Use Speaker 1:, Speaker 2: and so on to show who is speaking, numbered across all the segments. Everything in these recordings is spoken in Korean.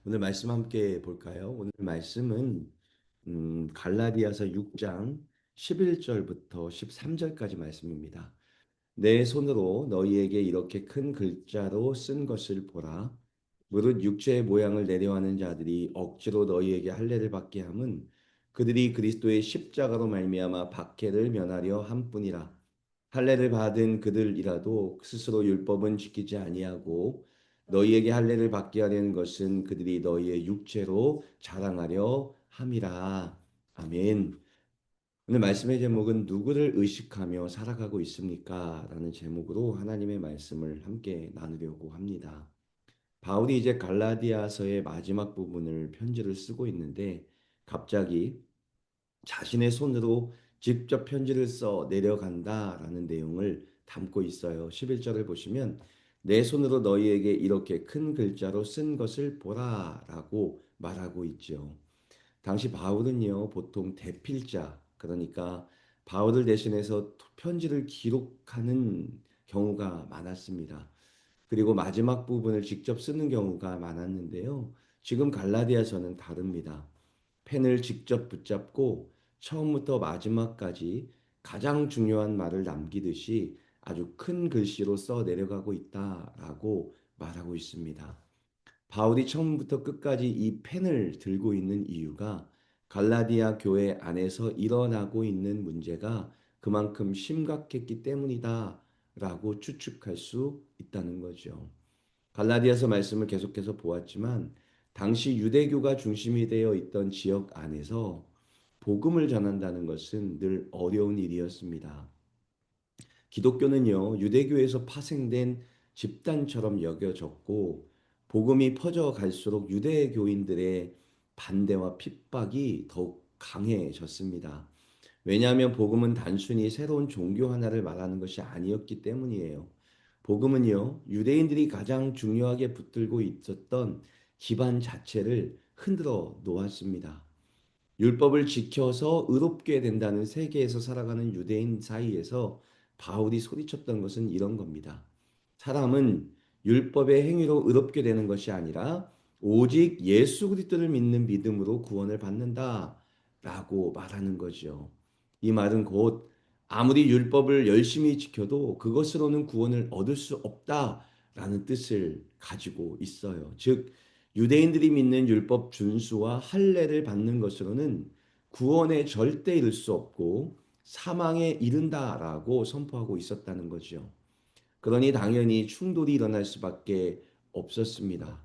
Speaker 1: 오늘 말씀 함께 볼까요? 오늘 말씀은 갈라디아서 6장 11절부터 13절까지 말씀입니다. 내 손으로 너희에게 이렇게 큰 글자로 쓴 것을 보라. 무릇 육체의 모양을 내려하는 자들이 억지로 너희에게 할례를 받게 함은 그들이 그리스도의 십자가로 말미암아 박해를 면하려 함뿐이라. 할례를 받은 그들이라도 스스로 율법은 지키지 아니하고 너희에게 할례를 받게 하려는 것은 그들이 너희의 육체로 자랑하려 함이라. 아멘. 오늘 말씀의 제목은 누구를 의식하며 살아가고 있습니까? 라는 제목으로 하나님의 말씀을 함께 나누려고 합니다. 바울이 이제 갈라디아서의 마지막 부분을 편지를 쓰고 있는데 갑자기 자신의 손으로 직접 편지를 써 내려간다라는 내용을 담고 있어요. 11절을 보시면 내 손으로 너희에게 이렇게 큰 글자로 쓴 것을 보라라고 말하고 있죠. 당시 바울은요, 보통 대필자, 그러니까 바울을 대신해서 편지를 기록하는 경우가 많았습니다. 그리고 마지막 부분을 직접 쓰는 경우가 많았는데요. 지금 갈라디아서는 다릅니다. 펜을 직접 붙잡고 처음부터 마지막까지 가장 중요한 말을 남기듯이 아주 큰 글씨로 써 내려가고 있다라고 말하고 있습니다. 바울이 처음부터 끝까지 이 펜을 들고 있는 이유가 갈라디아 교회 안에서 일어나고 있는 문제가 그만큼 심각했기 때문이다라고 추측할 수 있다는 거죠. 갈라디아서 말씀을 계속해서 보았지만 당시 유대교가 중심이 되어 있던 지역 안에서 복음을 전한다는 것은 늘 어려운 일이었습니다. 기독교는요, 유대교에서 파생된 집단처럼 여겨졌고, 복음이 퍼져갈수록 유대교인들의 반대와 핍박이 더욱 강해졌습니다. 왜냐하면 복음은 단순히 새로운 종교 하나를 말하는 것이 아니었기 때문이에요. 복음은요, 유대인들이 가장 중요하게 붙들고 있었던 기반 자체를 흔들어 놓았습니다. 율법을 지켜서 의롭게 된다는 세계에서 살아가는 유대인 사이에서 바울이 소리쳤던 것은 이런 겁니다. 사람은 율법의 행위로 의롭게 되는 것이 아니라 오직 예수 그리스도를 믿는 믿음으로 구원을 받는다라고 말하는 거죠. 이 말은 곧 아무리 율법을 열심히 지켜도 그것으로는 구원을 얻을 수 없다라는 뜻을 가지고 있어요. 즉 유대인들이 믿는 율법 준수와 할례를 받는 것으로는 구원에 절대 이를 수 없고 사망에 이른다라고 선포하고 있었다는 거죠. 그러니 당연히 충돌이 일어날 수밖에 없었습니다.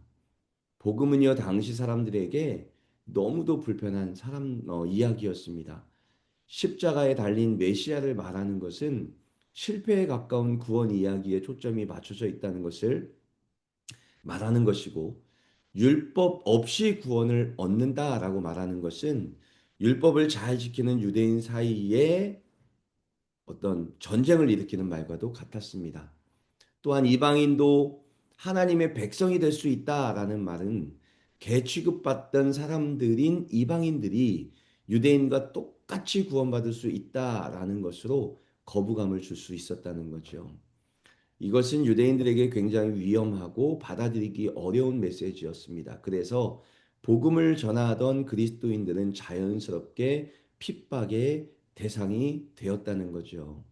Speaker 1: 복음은요, 당시 사람들에게 너무도 불편한 이야기였습니다. 십자가에 달린 메시아를 말하는 것은 실패에 가까운 구원 이야기에 초점이 맞춰져 있다는 것을 말하는 것이고, 율법 없이 구원을 얻는다라고 말하는 것은 율법을 잘 지키는 유대인 사이에 어떤 전쟁을 일으키는 말과도 같았습니다. 또한 이방인도 하나님의 백성이 될 수 있다라는 말은 개 취급받던 사람들인 이방인들이 유대인과 똑같이 구원받을 수 있다라는 것으로 거부감을 줄 수 있었다는 거죠. 이것은 유대인들에게 굉장히 위험하고 받아들이기 어려운 메시지였습니다. 그래서 복음을 전하던 그리스도인들은 자연스럽게 핍박의 대상이 되었다는 거죠.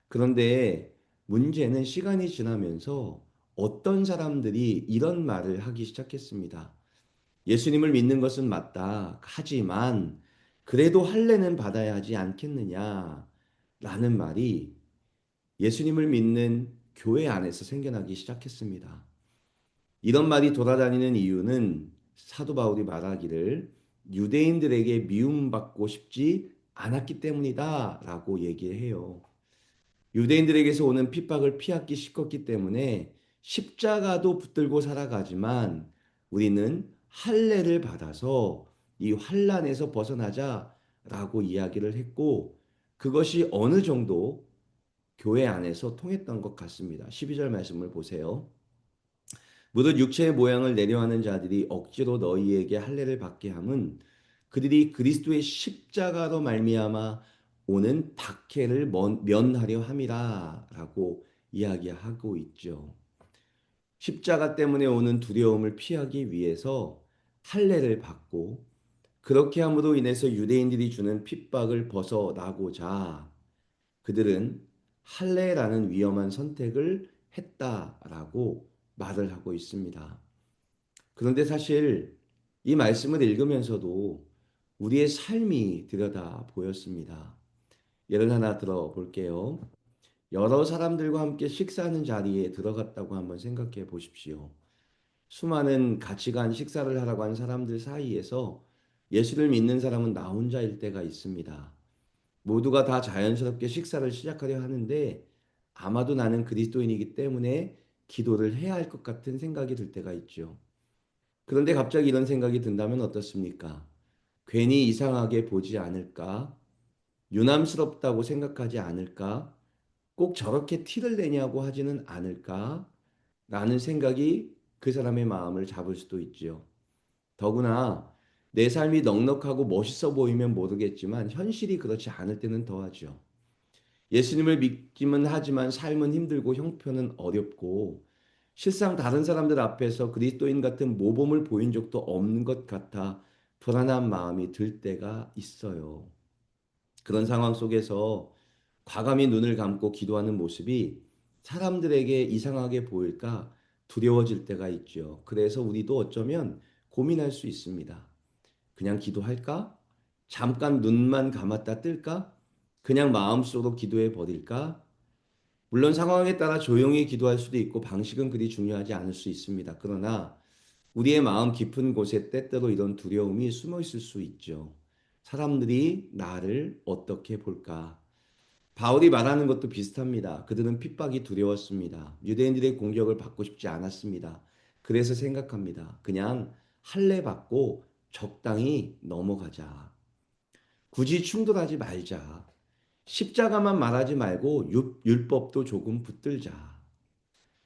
Speaker 1: 그런데 문제는 시간이 지나면서 어떤 사람들이 이런 말을 하기 시작했습니다. 예수님을 믿는 것은 맞다. 하지만 그래도 할례는 받아야 하지 않겠느냐? 라는 말이 예수님을 믿는 교회 안에서 생겨나기 시작했습니다. 이런 말이 돌아다니는 이유는 사도 바울이 말하기를 유대인들에게 미움받고 싶지 않았기 때문이다라고 얘기해요. 유대인들에게서 오는 핍박을 피하기 쉽었기 때문에 십자가도 붙들고 살아가지만 우리는 할례를 받아서 이 환란에서 벗어나자라고 이야기를 했고 그것이 어느 정도 교회 안에서 통했던 것 같습니다. 12절 말씀을 보세요. 무릇 육체의 모양을 내려하는 자들이 억지로 너희에게 할례를 받게 함은 그들이 그리스도의 십자가로 말미암아 오는 박해를 면하려 함이라라고 이야기하고 있죠. 십자가 때문에 오는 두려움을 피하기 위해서 할례를 받고 그렇게 함으로 인해서 유대인들이 주는 핍박을 벗어나고자 그들은 할례라는 위험한 선택을 했다라고 말을 하고 있습니다. 그런데 사실 이 말씀을 읽으면서도 우리의 삶이 들여다 보였습니다. 예를 하나 들어볼게요. 여러 사람들과 함께 식사하는 자리에 들어갔다고 한번 생각해 보십시오. 수많은 같이 간 식사를 하라고 한 사람들 사이에서 예수를 믿는 사람은 나 혼자일 때가 있습니다. 모두가 다 자연스럽게 식사를 시작하려 하는데 아마도 나는 그리스도인이기 때문에 기도를 해야 할 것 같은 생각이 들 때가 있죠. 그런데 갑자기 이런 생각이 든다면 어떻습니까? 괜히 이상하게 보지 않을까? 유남스럽다고 생각하지 않을까? 꼭 저렇게 티를 내냐고 하지는 않을까? 라는 생각이 그 사람의 마음을 잡을 수도 있지요. 더구나 내 삶이 넉넉하고 멋있어 보이면 모르겠지만 현실이 그렇지 않을 때는 더하죠. 예수님을 믿기는 하지만 삶은 힘들고 형편은 어렵고 실상 다른 사람들 앞에서 그리스도인 같은 모범을 보인 적도 없는 것 같아 불안한 마음이 들 때가 있어요. 그런 상황 속에서 과감히 눈을 감고 기도하는 모습이 사람들에게 이상하게 보일까 두려워질 때가 있죠. 그래서 우리도 어쩌면 고민할 수 있습니다. 그냥 기도할까? 잠깐 눈만 감았다 뜰까? 그냥 마음속으로 기도해 버릴까? 물론 상황에 따라 조용히 기도할 수도 있고 방식은 그리 중요하지 않을 수 있습니다. 그러나 우리의 마음 깊은 곳에 때때로 이런 두려움이 숨어 있을 수 있죠. 사람들이 나를 어떻게 볼까? 바울이 말하는 것도 비슷합니다. 그들은 핍박이 두려웠습니다. 유대인들의 공격을 받고 싶지 않았습니다. 그래서 생각합니다. 그냥 할례 받고 적당히 넘어가자. 굳이 충돌하지 말자. 십자가만 말하지 말고 율법도 조금 붙들자.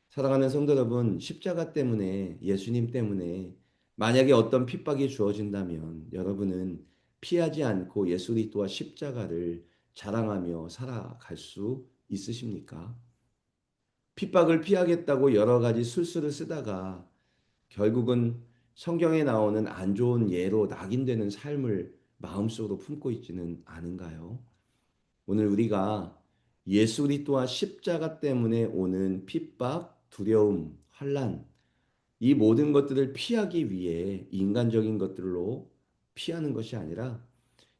Speaker 1: 사랑하는 성도 여러분, 십자가 때문에 예수님 때문에 만약에 어떤 핍박이 주어진다면 여러분은 피하지 않고 예수 그리스도와 십자가를 자랑하며 살아갈 수 있으십니까? 핍박을 피하겠다고 여러 가지 술수를 쓰다가 결국은 성경에 나오는 안 좋은 예로 낙인되는 삶을 마음속으로 품고 있지는 않은가요? 오늘 우리가 예수 그리스도와 십자가 때문에 오는 핍박, 두려움, 환난 이 모든 것들을 피하기 위해 인간적인 것들로 피하는 것이 아니라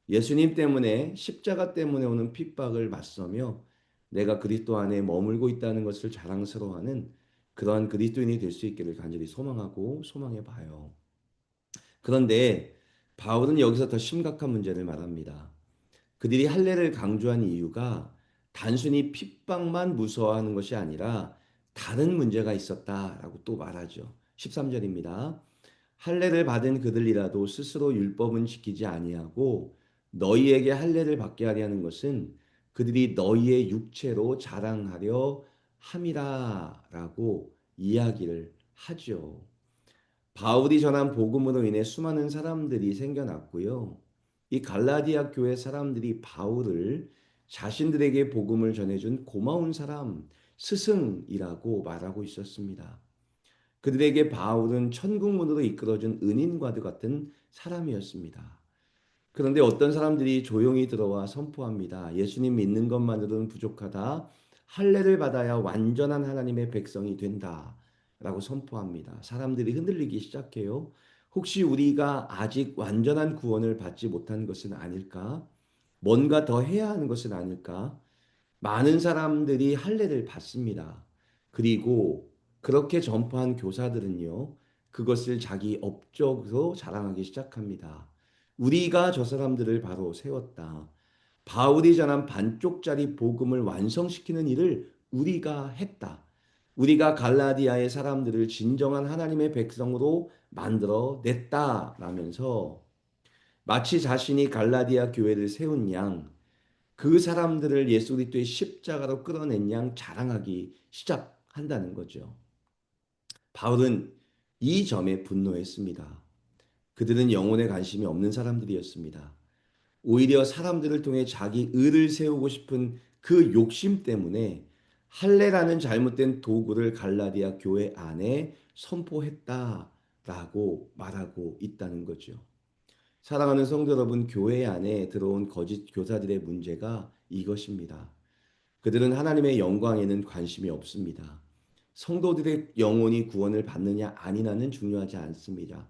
Speaker 1: 예수님 때문에 십자가 때문에 오는 핍박을 맞서며 내가 그리스도 안에 머물고 있다는 것을 자랑스러워하는 그러한 그리스도인이 될 수 있기를 간절히 소망하고 소망해 봐요. 그런데 바울은 여기서 더 심각한 문제를 말합니다. 그들이 할례를 강조한 이유가 단순히 핍박만 무서워하는 것이 아니라 다른 문제가 있었다라고 또 말하죠. 13절입니다. 할례를 받은 그들이라도 스스로 율법은 지키지 아니하고 너희에게 할례를 받게 하려 하는 것은 그들이 너희의 육체로 자랑하려 함이라라고 이야기를 하죠. 바울이 전한 복음으로 인해 수많은 사람들이 생겨났고요. 이 갈라디아 교회 사람들이 바울을 자신들에게 복음을 전해준 고마운 사람, 스승이라고 말하고 있었습니다. 그들에게 바울은 천국문으로 이끌어준 은인과도 같은 사람이었습니다. 그런데 어떤 사람들이 조용히 들어와 선포합니다. 예수님 믿는 것만으로는 부족하다. 할례를 받아야 완전한 하나님의 백성이 된다. 라고 선포합니다. 사람들이 흔들리기 시작해요. 혹시 우리가 아직 완전한 구원을 받지 못한 것은 아닐까? 뭔가 더 해야 하는 것은 아닐까? 많은 사람들이 할례를 받습니다. 그리고 그렇게 전파한 교사들은요, 그것을 자기 업적으로 자랑하기 시작합니다. 우리가 저 사람들을 바로 세웠다. 바울이 전한 반쪽짜리 복음을 완성시키는 일을 우리가 했다. 우리가 갈라디아의 사람들을 진정한 하나님의 백성으로 만들어 냈다라면서 마치 자신이 갈라디아 교회를 세운 양, 그 사람들을 예수 그리스도의 십자가로 끌어낸 양 자랑하기 시작한다는 거죠. 바울은 이 점에 분노했습니다. 그들은 영혼에 관심이 없는 사람들이었습니다. 오히려 사람들을 통해 자기 의를 세우고 싶은 그 욕심 때문에 할례라는 잘못된 도구를 갈라디아 교회 안에 선포했다 라고 말하고 있다는 거죠. 사랑하는 성도 여러분, 교회 안에 들어온 거짓 교사들의 문제가 이것입니다. 그들은 하나님의 영광에는 관심이 없습니다. 성도들의 영혼이 구원을 받느냐 아니냐는 중요하지 않습니다.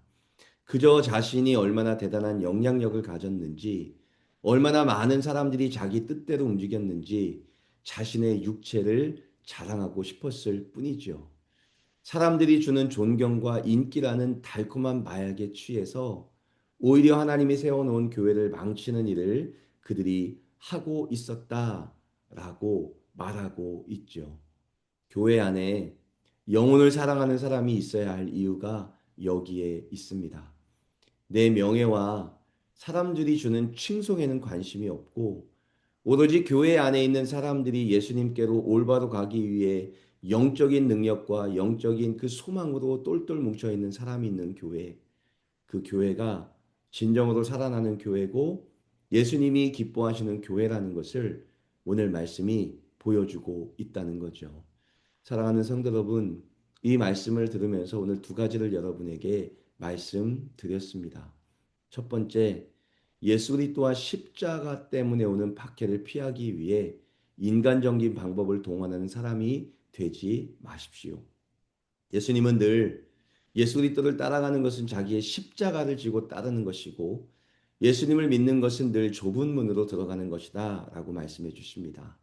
Speaker 1: 그저 자신이 얼마나 대단한 영향력을 가졌는지, 얼마나 많은 사람들이 자기 뜻대로 움직였는지 자신의 육체를 자랑하고 싶었을 뿐이죠. 사람들이 주는 존경과 인기라는 달콤한 마약에 취해서 오히려 하나님이 세워놓은 교회를 망치는 일을 그들이 하고 있었다라고 말하고 있죠. 교회 안에 영혼을 사랑하는 사람이 있어야 할 이유가 여기에 있습니다. 내 명예와 사람들이 주는 칭송에는 관심이 없고 오로지 교회 안에 있는 사람들이 예수님께로 올바로 가기 위해 영적인 능력과 영적인 그 소망으로 똘똘 뭉쳐 있는 사람이 있는 교회, 그 교회가 진정으로 살아나는 교회고 예수님이 기뻐하시는 교회라는 것을 오늘 말씀이 보여주고 있다는 거죠. 사랑하는 성도 여러분, 이 말씀을 들으면서 오늘 두 가지를 여러분에게 말씀드렸습니다. 첫 번째, 예수 그리스도와 십자가 때문에 오는 박해를 피하기 위해 인간적인 방법을 동원하는 사람이 되지 마십시오. 예수님은 늘 예수 그리스도를 따라가는 것은 자기의 십자가를 지고 따르는 것이고 예수님을 믿는 것은 늘 좁은 문으로 들어가는 것이다라고 말씀해 주십니다.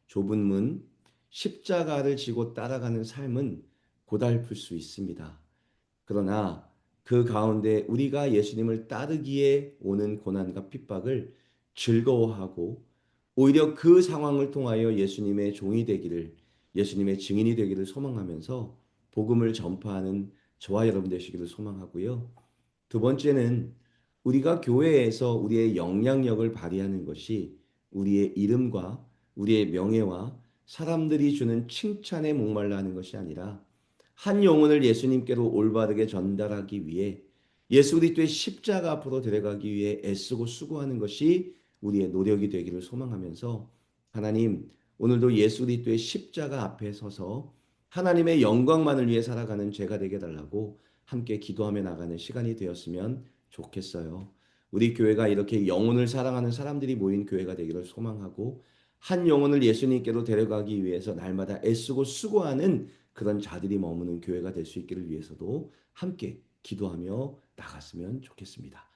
Speaker 1: 좁은 문, 십자가를 지고 따라가는 삶은 고달플 수 있습니다. 그러나 그 가운데 우리가 예수님을 따르기에 오는 고난과 핍박을 즐거워하고 오히려 그 상황을 통하여 예수님의 종이 되기를, 예수님의 증인이 되기를 소망하면서 복음을 전파하는 저와 여러분 되시기를 소망하고요. 두 번째는 우리가 교회에서 우리의 영향력을 발휘하는 것이 우리의 이름과 우리의 명예와 사람들이 주는 칭찬에 목말라 하는 것이 아니라 한 영혼을 예수님께로 올바르게 전달하기 위해 예수 그리스도의 십자가 앞으로 데려가기 위해 애쓰고 수고하는 것이 우리의 노력이 되기를 소망하면서 하나님 오늘도 예수 그리스도의 십자가 앞에 서서 하나님의 영광만을 위해 살아가는 죄가 되게 달라고 함께 기도하며 나가는 시간이 되었으면 좋겠어요. 우리 교회가 이렇게 영혼을 사랑하는 사람들이 모인 교회가 되기를 소망하고 한 영혼을 예수님께로 데려가기 위해서 날마다 애쓰고 수고하는 그런 자들이 머무는 교회가 될 수 있기를 위해서도 함께 기도하며 나갔으면 좋겠습니다.